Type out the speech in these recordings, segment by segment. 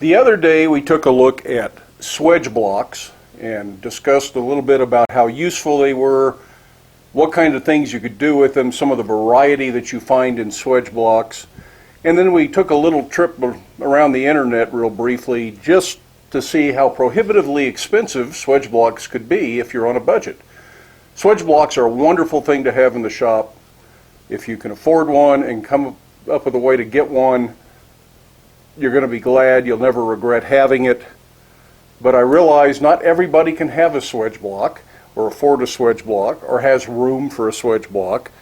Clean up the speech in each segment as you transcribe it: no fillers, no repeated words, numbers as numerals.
The other day we took a look at Swage blocks and discussed a little bit about how useful they were, what kind of things you could do with them, some of the variety that you find in Swage blocks. And then we took a little trip around the internet real briefly just to see how prohibitively expensive Swage blocks could be if you're on a budget. Swage blocks are a wonderful thing to have in the shop. If you can afford one and come up with a way to get one, you're going to be glad. You'll never regret having it. But I realize not everybody can have a Swage block or afford a Swage block or has room for a Swage block.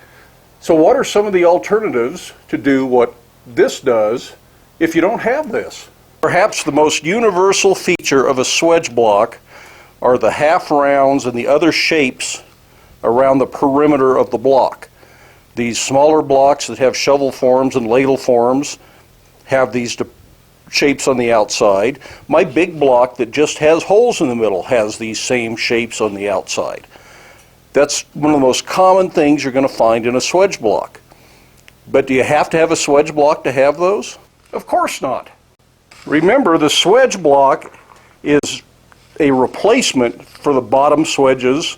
So what are some of the alternatives to do what this does if you don't have this? Perhaps the most universal feature of a Swage block are the half rounds and the other shapes around the perimeter of the block. These smaller blocks that have shovel forms and ladle forms have these shapes on the outside. My big block that just has holes in the middle has these same shapes on the outside. That's one of the most common things you're going to find in a Swage block. But do you have to have a Swage block to have those? Of course not. Remember, the Swage block is a replacement for the bottom swedges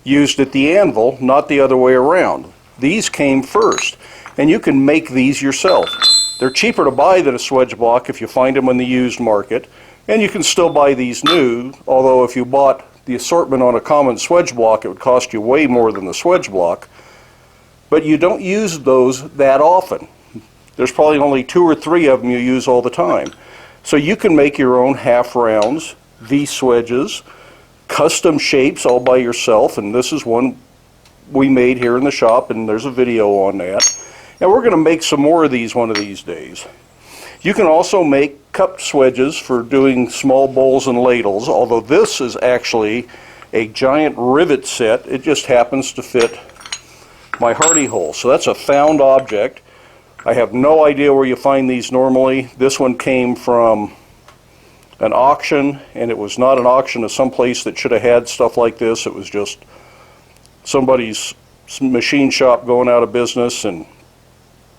used at the anvil, not the other way around. These came first, and you can make these yourself. They're cheaper to buy than a Swage block if you find them in the used market, and you can still buy these new, although if you bought the assortment on a common Swage block, it would cost you way more than the Swage block. But you don't use those that often. There's probably only 2 or 3 of them you use all the time. So you can make your own half rounds, V-swedges, custom shapes all by yourself, and this is one we made here in the shop, and there's a video on that. And we're going to make some more of these one of these days. You can also make cup swedges for doing small bowls and ladles, although this is actually a giant rivet set. It just happens to fit my hardy hole. So that's a found object. I have no idea where you find these normally. This one came from an auction, and it was not an auction of some place that should have had stuff like this. It was just somebody's machine shop going out of business, and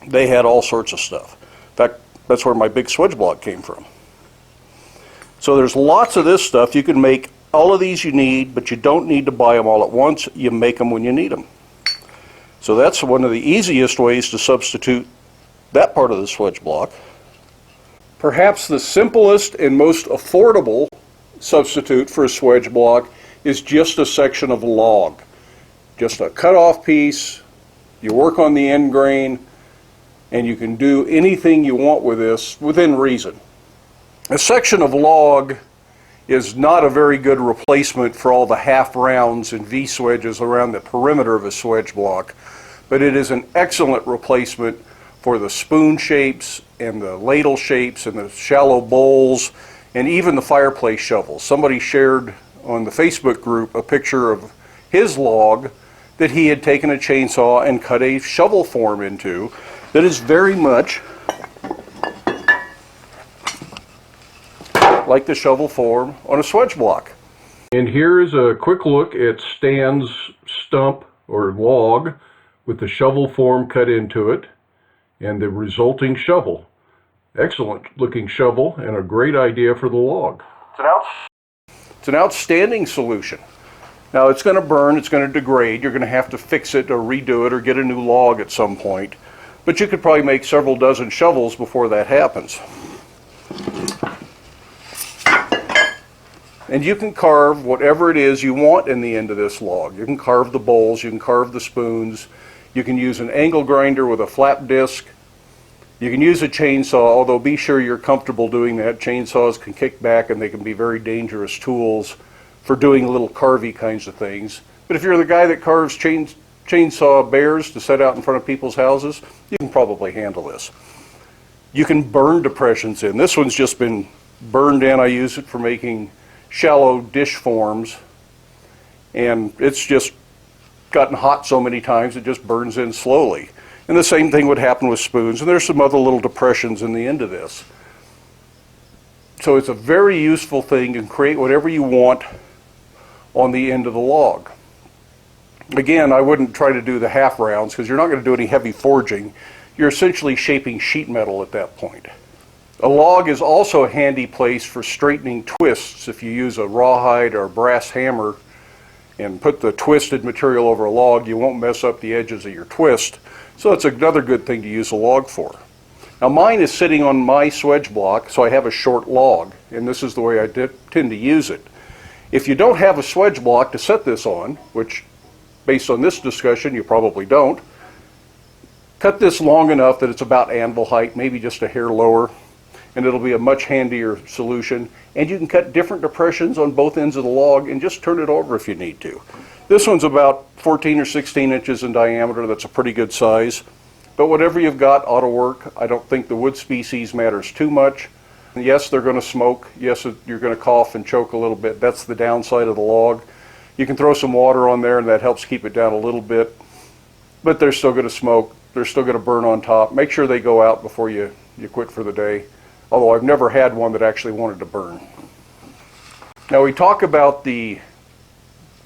they had all sorts of stuff. In fact, that's where my big Swage block came from. So there's lots of this stuff. You can make all of these you need, but you don't need to buy them all at once. You make them when you need them. So that's one of the easiest ways to substitute that part of the Swage block. Perhaps the simplest and most affordable substitute for a Swage block is just a section of log. Just a cut-off piece. You work on the end grain, and you can do anything you want with this within reason. A section of log is not a very good replacement for all the half rounds and V-swedges around the perimeter of a Swage block, but it is an excellent replacement for the spoon shapes and the ladle shapes and the shallow bowls and even the fireplace shovels. Somebody shared on the Facebook group a picture of his log that he had taken a chainsaw and cut a shovel form into that is very much like the shovel form on a Swage block. And here is a quick look at Stan's stump or log with the shovel form cut into it and the resulting shovel. Excellent looking shovel and a great idea for the log. It's an outstanding solution. Now it's going to burn, it's going to degrade, you're going to have to fix it or redo it or get a new log at some point. But you could probably make several dozen shovels before that happens. And you can carve whatever it is you want in the end of this log. You can carve the bowls, you can carve the spoons, you can use an angle grinder with a flap disc. You can use a chainsaw, although be sure you're comfortable doing that. Chainsaws can kick back and they can be very dangerous tools for doing little carvy kinds of things. But if you're the guy that carves chainsaw bears to set out in front of people's houses, you can probably handle this. You can burn depressions in. This one's just been burned in. I use it for making shallow dish forms, and it's just gotten hot so many times it just burns in slowly. And the same thing would happen with spoons, and there's some other little depressions in the end of this. So it's a very useful thing. You can create whatever you want on the end of the log. Again, I wouldn't try to do the half rounds because you're not going to do any heavy forging. You're essentially shaping sheet metal at that point. A log is also a handy place for straightening twists. If you use a rawhide or a brass hammer and put the twisted material over a log, you won't mess up the edges of your twist. So it's another good thing to use a log for. Now mine is sitting on my Swage block, so I have a short log, and this is the way I tend to use it. If you don't have a Swage block to set this on, which based on this discussion you probably don't, cut this long enough that it's about anvil height, maybe just a hair lower, and it'll be a much handier solution. And you can cut different depressions on both ends of the log and just turn it over if you need to. This one's about 14 or 16 inches in diameter. That's a pretty good size. But whatever you've got ought to work. I don't think the wood species matters too much. Yes, they're going to smoke. Yes, you're going to cough and choke a little bit. That's the downside of the log. You can throw some water on there and that helps keep it down a little bit. But they're still going to smoke. They're still going to burn on top. Make sure they go out before you quit for the day. Although I've never had one that actually wanted to burn. Now we talk about the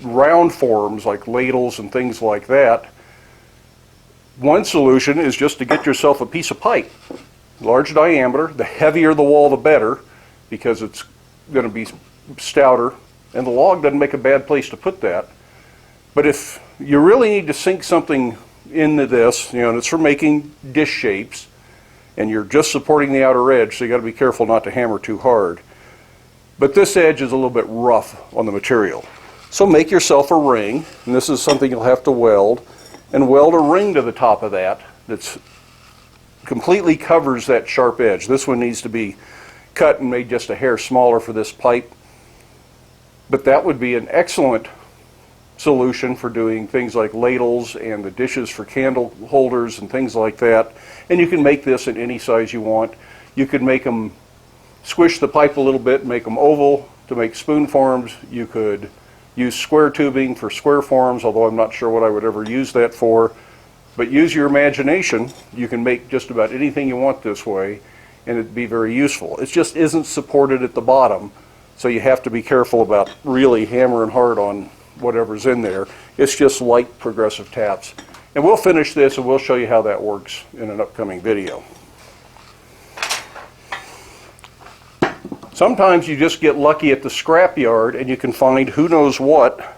round forms like ladles and things like that. One solution is just to get yourself a piece of pipe. Large diameter, the heavier the wall the better, because it's going to be stouter, and the log doesn't make a bad place to put that. But if you really need to sink something into this, and it's for making dish shapes, and you're just supporting the outer edge, so you got to be careful not to hammer too hard. But this edge is a little bit rough on the material. So make yourself a ring, and this is something you'll have to weld, and weld a ring to the top of that that's completely covers that sharp edge. This one needs to be cut and made just a hair smaller for this pipe. But that would be an excellent solution for doing things like ladles and the dishes for candle holders and things like that. And you can make this in any size you want. You could make them, squish the pipe a little bit and make them oval to make spoon forms. You could use square tubing for square forms, although I'm not sure what I would ever use that for. But use your imagination. You can make just about anything you want this way, and it'd be very useful. It just isn't supported at the bottom, so you have to be careful about really hammering hard on whatever's in there. It's just light progressive taps. And we'll finish this and we'll show you how that works in an upcoming video. Sometimes you just get lucky at the scrap yard and you can find who knows what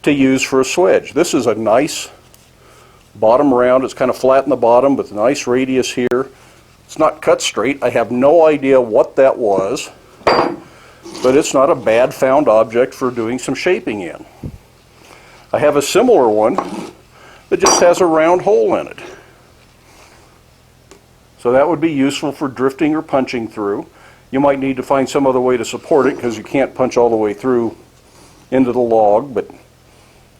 to use for a swedge. This is a nice bottom round. It's kind of flat in the bottom with a nice radius here. It's not cut straight. I have no idea what that was, but it's not a bad found object for doing some shaping in. I have a similar one that just has a round hole in it. So that would be useful for drifting or punching through. You might need to find some other way to support it because you can't punch all the way through into the log, but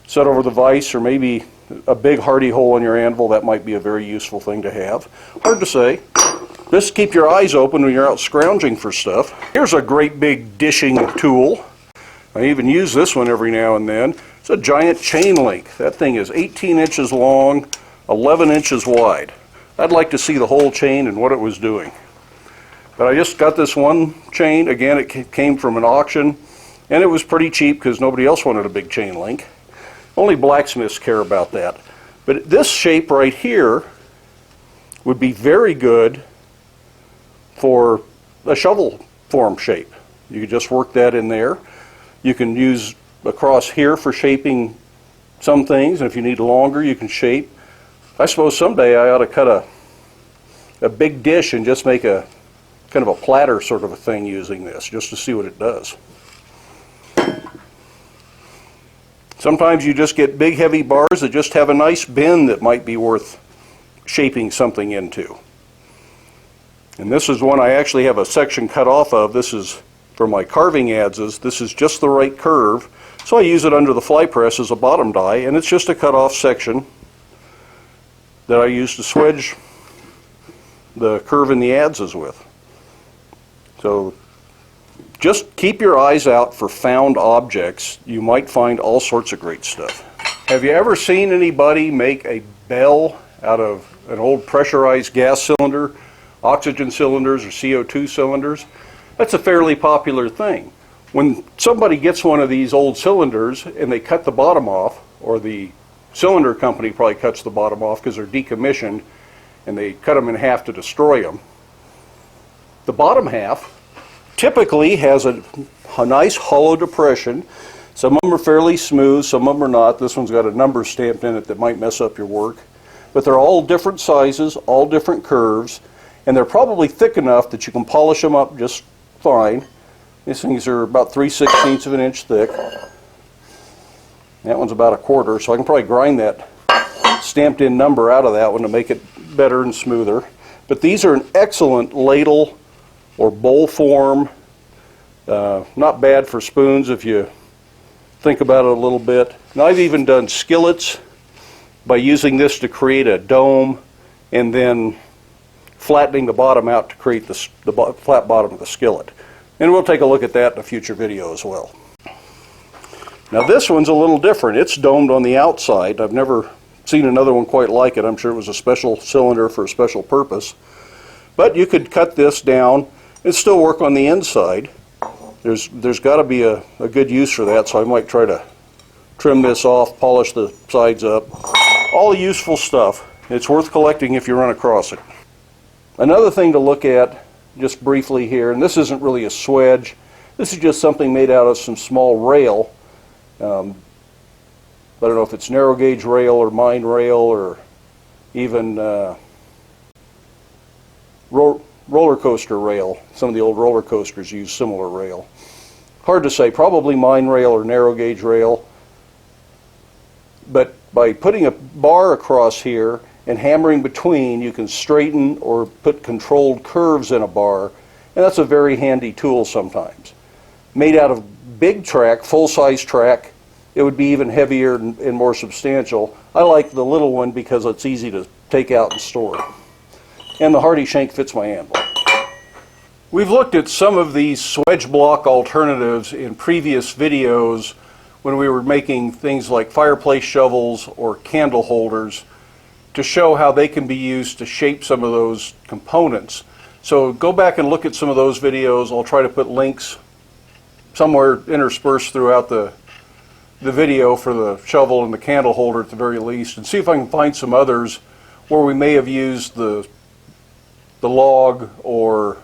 set over the vise or maybe a big hardy hole in your anvil, that might be a very useful thing to have. Hard to say. Just keep your eyes open when you're out scrounging for stuff. Here's a great big dishing tool. I even use this one every now and then. It's a giant chain link. That thing is 18 inches long, 11 inches wide. I'd like to see the whole chain and what it was doing. But I just got this one chain. Again, it came from an auction, and it was pretty cheap because nobody else wanted a big chain link. Only blacksmiths care about that. But this shape right here would be very good for a shovel form shape. You could just work that in there. You can use across here for shaping some things, and if you need longer, you can shape. I suppose someday I ought to cut a big dish and just make a kind of a platter sort of a thing using this, just to see what it does. Sometimes you just get big heavy bars that just have a nice bend that might be worth shaping something into. And this is one I actually have a section cut off of. This is for my carving adzes. This is just the right curve, so I use it under the fly press as a bottom die, and it's just a cut off section that I use to swedge the curve in the adzes with. So just keep your eyes out for found objects. You might find all sorts of great stuff. Have you ever seen anybody make a bell out of an old pressurized gas cylinder, oxygen cylinders, or CO2 cylinders? That's a fairly popular thing. When somebody gets one of these old cylinders and they cut the bottom off, or the cylinder company probably cuts the bottom off because they're decommissioned and they cut them in half to destroy them, The bottom half typically has a nice hollow depression. Some of them are fairly smooth, some of them are not. This one's got a number stamped in it that might mess up your work. But they're all different sizes, all different curves, and they're probably thick enough that you can polish them up just fine. These things are about 3/16 of an inch thick. That one's about 1/4, so I can probably grind that stamped in number out of that one to make it better and smoother. But these are an excellent ladle or bowl form. Not bad for spoons if you think about it a little bit. And I've even done skillets by using this to create a dome and then flattening the bottom out to create the flat bottom of the skillet. And we'll take a look at that in a future video as well. Now this one's a little different. It's domed on the outside. I've never seen another one quite like it. I'm sure it was a special cylinder for a special purpose. But you could cut this down and still work on the inside. There's got to be a good use for that, so I might try to trim this off, polish the sides up. All useful stuff. It's worth collecting if you run across it. Another thing to look at, just briefly here, and this isn't really a swedge. This is just something made out of some small rail. I don't know if it's narrow gauge rail or mine rail or even roller coaster rail. Some of the old roller coasters use similar rail. Hard to say, probably mine rail or narrow gauge rail. But by putting a bar across here and hammering between, you can straighten or put controlled curves in a bar, and that's a very handy tool sometimes. Made out of big track, full-size track, it would be even heavier and more substantial. I like the little one because it's easy to take out and store. And the Hardy shank fits my handle. We've looked at some of these swedge block alternatives in previous videos when we were making things like fireplace shovels or candle holders to show how they can be used to shape some of those components. So go back and look at some of those videos. I'll try to put links somewhere interspersed throughout the video for the shovel and the candle holder at the very least, and see if I can find some others where we may have used the log or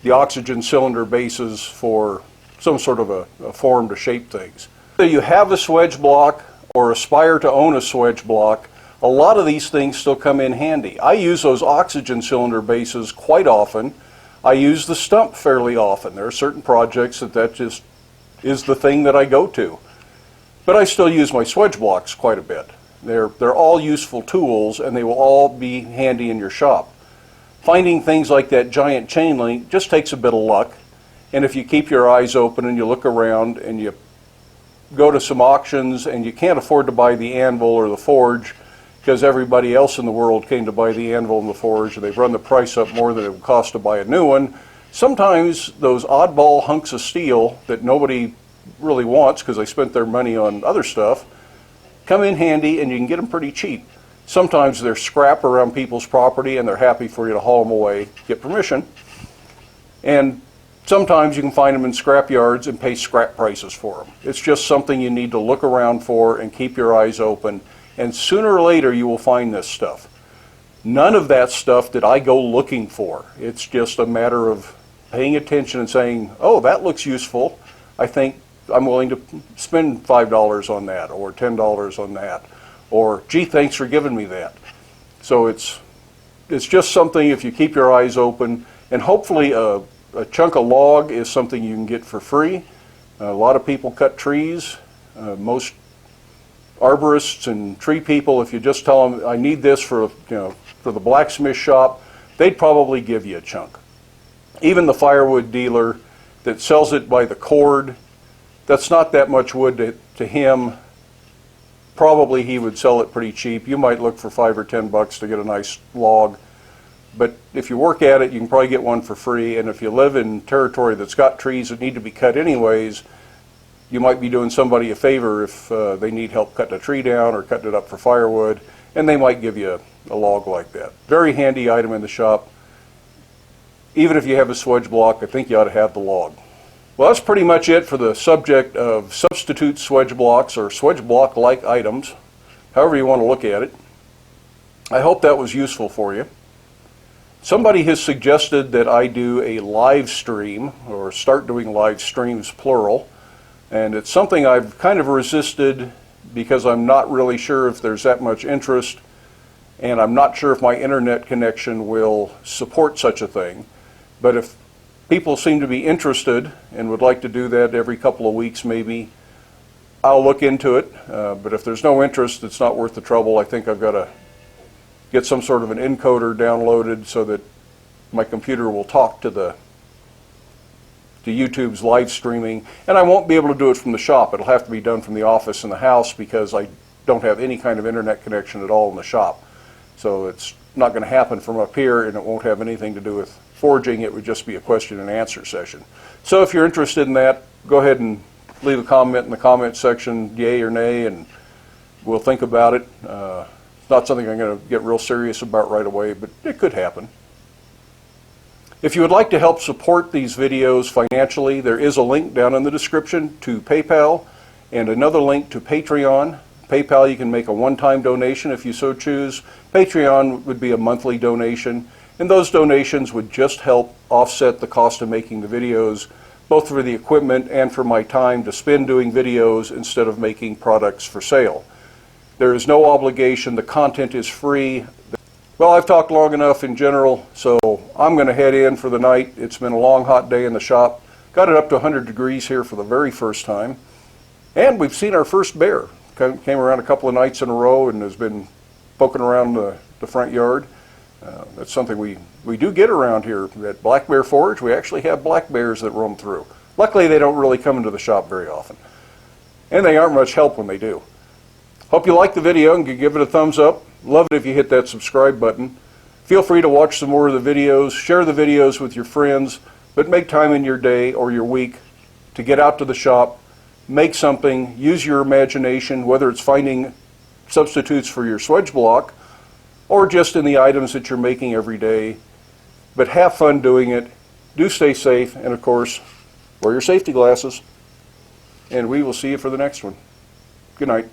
the oxygen cylinder bases for some sort of a form to shape things. Whether you have a swedge block or aspire to own a swedge block, a lot of these things still come in handy. I use those oxygen cylinder bases quite often. I use the stump fairly often. There are certain projects that just is the thing that I go to. But I still use my swedge blocks quite a bit. They're all useful tools, and they will all be handy in your shop. Finding things like that giant chain link just takes a bit of luck, and if you keep your eyes open and you look around and you go to some auctions and you can't afford to buy the anvil or the forge because everybody else in the world came to buy the anvil and the forge, and they've run the price up more than it would cost to buy a new one, sometimes those oddball hunks of steel that nobody really wants because they spent their money on other stuff come in handy, and you can get them pretty cheap. Sometimes they're scrap around people's property and they're happy for you to haul them away, get permission. And sometimes you can find them in scrap yards and pay scrap prices for them. It's just something you need to look around for and keep your eyes open, and sooner or later you will find this stuff. None of that stuff did I go looking for. It's just a matter of paying attention and saying, oh, that looks useful. I think I'm willing to spend $5 on that or $10 on that, or gee, thanks for giving me that. So it's just something, if you keep your eyes open, and hopefully a chunk of log is something you can get for free. A lot of people cut trees. Most arborists and tree people, if you just tell them, I need this for the blacksmith shop, they'd probably give you a chunk. Even the firewood dealer that sells it by the cord, that's not that much wood to him. Probably he would sell it pretty cheap. You might look for $5 or $10 to get a nice log. But if you work at it, you can probably get one for free. And if you live in territory that's got trees that need to be cut anyways, you might be doing somebody a favor if they need help cutting a tree down or cutting it up for firewood, and they might give you a log like that. Very handy item in the shop. Even if you have a swedge block, I think you ought to have the log. Well, that's pretty much it for the subject of substitute swedge blocks or swedge block-like items, however you want to look at it. I hope that was useful for you. Somebody has suggested that I do a live stream, or start doing live streams, plural, and it's something I've kind of resisted because I'm not really sure if there's that much interest, and I'm not sure if my internet connection will support such a thing. But if people seem to be interested and would like to do that every couple of weeks maybe, I'll look into it. But if there's no interest, it's not worth the trouble. I think I've got to get some sort of an encoder downloaded so that my computer will talk to YouTube's live streaming, and I won't be able to do it from the shop. It'll have to be done from the office in the house because I don't have any kind of internet connection at all in the shop. So it's not going to happen from up here, and it won't have anything to do with forging. It would just be a question and answer session. So if you're interested in that, go ahead and leave a comment in the comment section, yay or nay, and we'll think about it. It's not something I'm going to get real serious about right away, but it could happen. If you would like to help support these videos financially, there is a link down in the description to PayPal and another link to Patreon. PayPal, you can make a one-time donation if you so choose. Patreon would be a monthly donation, and those donations would just help offset the cost of making the videos, both for the equipment and for my time to spend doing videos instead of making products for sale. There is no obligation. The content is free. Well, I've talked long enough in general, so I'm going to head in for the night. It's been a long, hot day in the shop. Got it up to 100 degrees here for the very first time. And we've seen our first bear. Came around a couple of nights in a row and has been poking around the front yard. That's something we do get around here. At Black Bear Forge, we actually have black bears that roam through. Luckily, they don't really come into the shop very often. And they aren't much help when they do. Hope you liked the video and could give it a thumbs up. Love it if you hit that subscribe button. Feel free to watch some more of the videos, share the videos with your friends, but make time in your day or your week to get out to the shop, make something, use your imagination, whether it's finding substitutes for your Swage block or just in the items that you're making every day. But have fun doing it. Do stay safe, and of course, wear your safety glasses. And we will see you for the next one. Good night.